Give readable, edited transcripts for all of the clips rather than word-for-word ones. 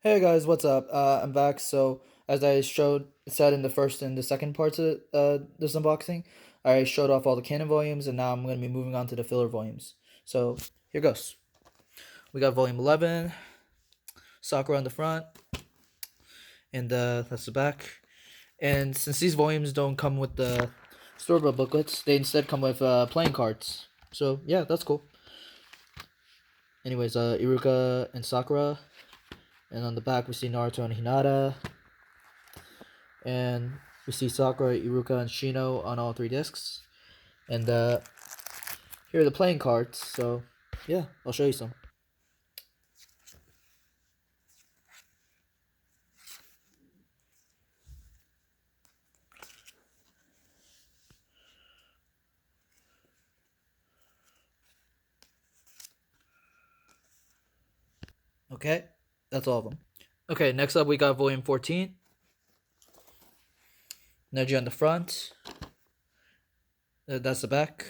Hey guys, what's up? I'm back. So, as I said in the first and the second parts of this unboxing, I showed off all the canon volumes, and now I'm going to be moving on to the filler volumes. So, here goes. We got volume 11, Sakura on the front, and that's the back. And since these volumes don't come with the storybook booklets, they instead come with playing cards. So, yeah, that's cool. Anyways, Iruka and Sakura, and on the back we see Naruto and Hinata. And we see Sakura, Iruka, and Shino on all three discs. And here are the playing cards. So yeah, I'll show you some. Okay, that's all of them. Okay, next up we got volume 14. Neji on the front. That's the back.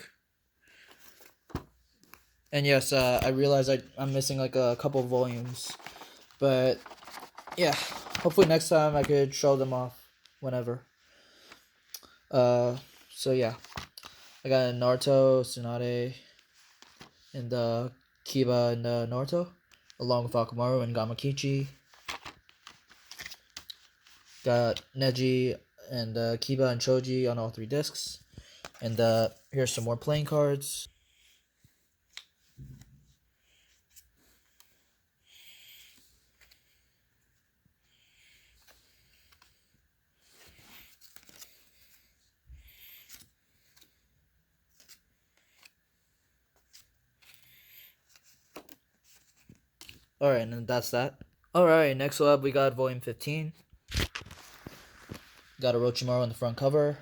And yes, I realize I'm missing like a couple volumes. But yeah, hopefully next time I could show them off whenever. Uh, so yeah, I got Naruto, Tsunade, and Kiba and Naruto, along with Akamaru and Gamakichi. Got Neji and Kiba and Choji on all three discs. And here's some more playing cards. Alright, and that's that. Alright, next up we got volume 15. Got Orochimaru on the front cover.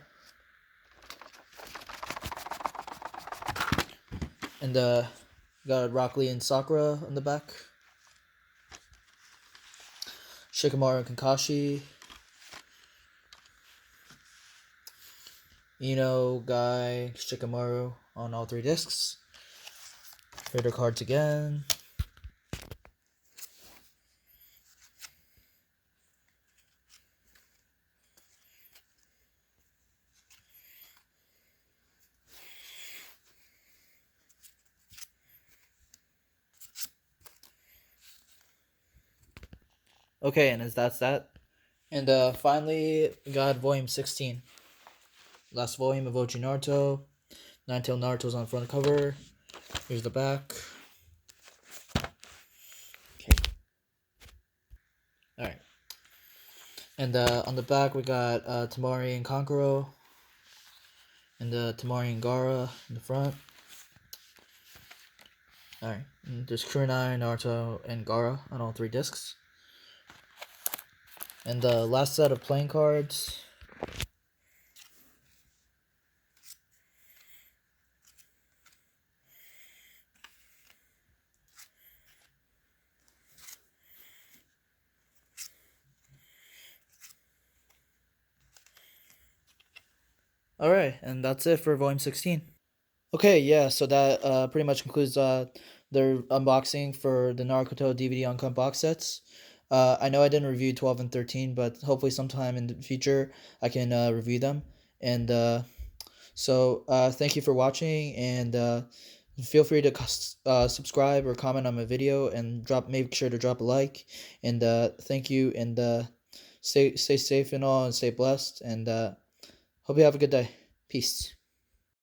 And got Rock Lee and Sakura on the back. Shikamaru and Kakashi. Ino, Guy, Shikamaru on all three discs. Here are the cards again. Okay, and that's that. And finally, we got volume 16. Last volume of OG Naruto. Nine-tailed Naruto's on the front cover. Here's the back. Okay. Alright. And on the back, we got Tamari and Kankuro. And Tamari and Gaara in the front. Alright. There's Kunai, Naruto, and Gaara on all three discs. And the last set of playing cards. Alright, and that's it for volume 16. Okay, yeah, so that pretty much concludes their unboxing for the Naruto DVD Uncut box sets. I know I didn't review 12 and 13, but hopefully sometime in the future I can review them. And thank you for watching, and feel free to subscribe or comment on my video, and make sure to drop a like. And thank you, and stay safe and all, and stay blessed, and hope you have a good day. Peace.